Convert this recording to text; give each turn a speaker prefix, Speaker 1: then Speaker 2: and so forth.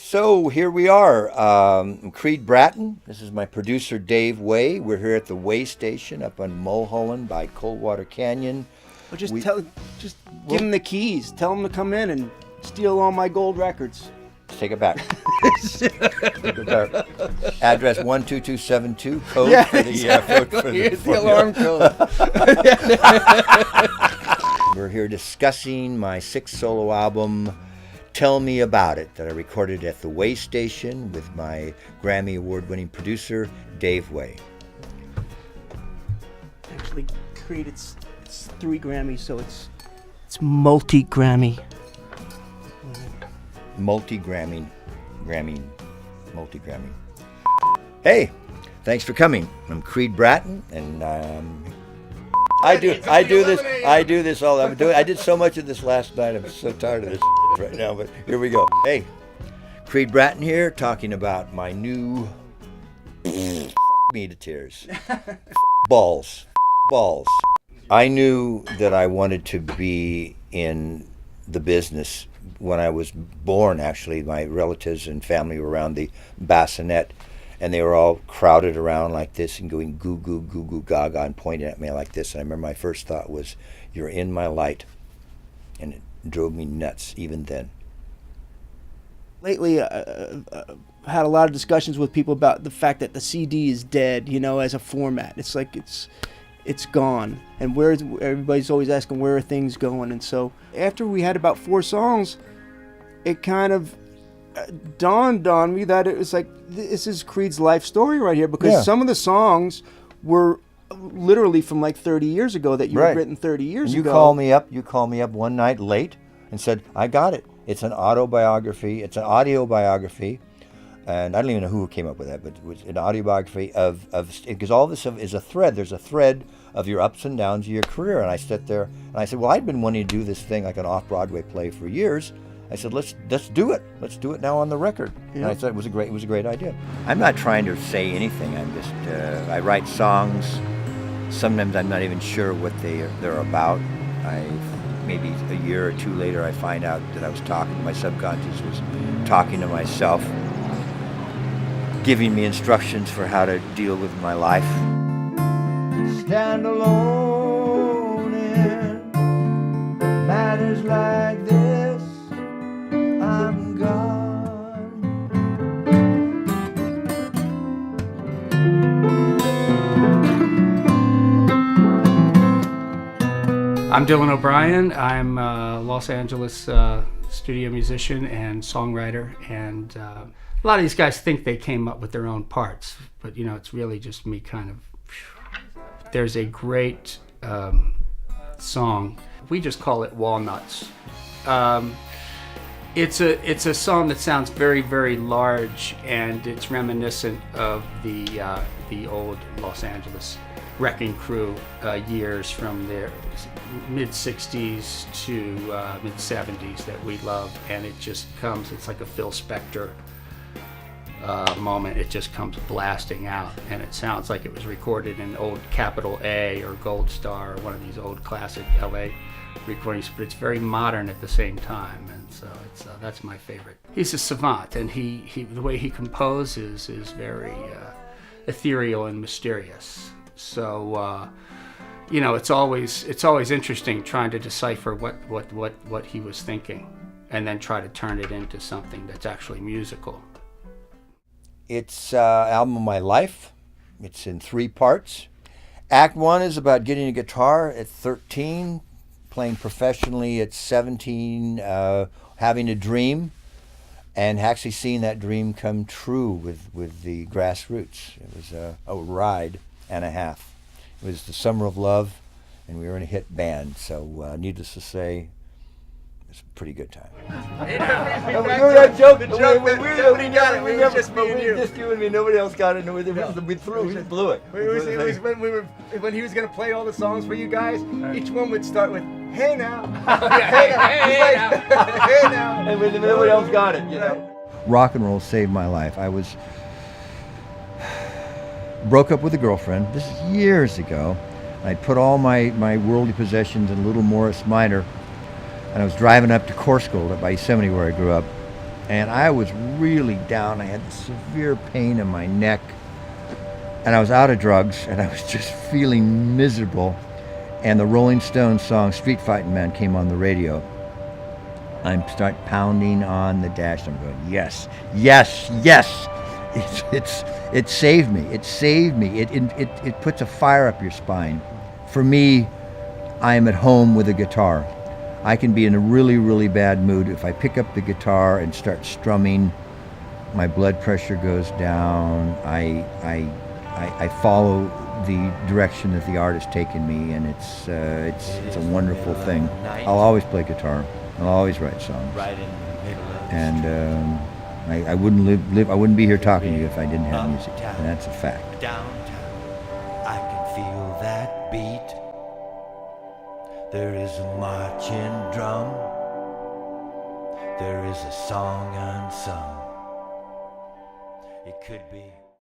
Speaker 1: So here we are. I'm Creed Bratton. This is my producer Dave Way. We're here at the Way Station up on Mulholland by Coldwater Canyon.
Speaker 2: Well, give them the keys. Tell them to come in and steal all my gold records.
Speaker 1: Take it back. Take it back. Address 12272. Code for the
Speaker 2: exactly. Here's the alarm code.
Speaker 1: We're here discussing my sixth solo album, Tell Me About It, that I recorded at the Way Station with my Grammy Award-winning producer, Dave Way.
Speaker 2: Actually, Creed, it's 3 Grammys, so it's multi-Grammy.
Speaker 1: Multi-Grammy. Hey, thanks for coming. I'm Creed Bratton, and I do this all. I did so much of this last night. I'm so tired of this right now, but here we go. Hey, Creed Bratton here, talking about my new me to tears. Balls. I knew that I wanted to be in the business when I was born. Actually, my relatives and family were around the bassinet, and they were all crowded around like this and going goo goo goo goo gaga and pointing at me like this. And I remember my first thought was, "You're in my light," and it drove me nuts even then.
Speaker 2: Lately, I've had a lot of discussions with people about the fact that the CD is dead, as a format. It's like it's gone, and everybody's always asking where are things going. And so after we had about 4 songs, it kind of dawned on me that it was like, this is Creed's life story right here, because some of the songs were literally from like 30 years ago that you had written 30 years ago.
Speaker 1: You called me up one night late and said, "I got it. It's an autobiography. It's an audio biography." And I don't even know who came up with that, but it was an autobiography of because all this is a thread. There's a thread of your ups and downs of your career. And I sat there and I said, well, I'd been wanting to do this thing like an off-Broadway play for years. I said, let's do it. Let's do it now on the record. Yeah. And I said it was a great idea. I'm not trying to say anything. I'm just I write songs. Sometimes I'm not even sure what they're about. Maybe a year or 2 later, I find out that I was talking. My subconscious was talking to myself, giving me instructions for how to deal with my life. Stand alone in matters like this. I'm gone.
Speaker 3: I'm Dylan O'Brien. I'm a Los Angeles studio musician and songwriter, and a lot of these guys think they came up with their own parts, but it's really just me kind of. There's a great song. We just call it Walnuts. It's a song that sounds very, very large, and it's reminiscent of the old Los Angeles Wrecking Crew years from their mid-'60s to mid-'70s that we love, and it just comes. It's like a Phil Spector moment. It just comes blasting out, and it sounds like it was recorded in old Capital A or Gold Star or one of these old classic LA recordings, but it's very modern at the same time, and so that's my favorite. He's a savant, and he the way he composes is very ethereal and mysterious. So it's always interesting trying to decipher what he was thinking, and then try to turn it into something that's actually musical.
Speaker 1: It's an album of my life. It's in 3 parts. Act 1 is about getting a guitar at 13, playing professionally at 17, having a dream, and actually seeing that dream come true with the Grassroots. It was a ride and a half. It was the summer of love, and we were in a hit band. So needless to say, it's a pretty good time.
Speaker 2: Remember that joke? Nobody got it. We were just me and you.
Speaker 1: Just you and me. Nobody else got it. We blew it.
Speaker 2: It was when he was going to play all the songs for you guys. Each one would start with, "Hey now." Hey now.
Speaker 1: And nobody else got it, Rock and roll saved my life. I broke up with a girlfriend. This is years ago. I put all my worldly possessions in a little Morris Minor, and I was driving up to Corscold up by Yosemite where I grew up, and I was really down. I had severe pain in my neck, and I was out of drugs, and I was just feeling miserable. And the Rolling Stones song "Street Fighting Man" came on the radio. I start pounding on the dash. I'm going, yes, yes, yes. It saved me. It saved me. It puts a fire up your spine. For me, I am at home with a guitar. I can be in a really, really bad mood. If I pick up the guitar and start strumming, my blood pressure goes down. I follow the direction that the artist's taken me, and it's a wonderful thing. I'll always play guitar. I'll always write songs. And I wouldn't I wouldn't be here talking to you if I didn't have music, and that's a fact.
Speaker 4: Downtown, I can feel that beat. There is a marching drum. There is a song unsung. It could be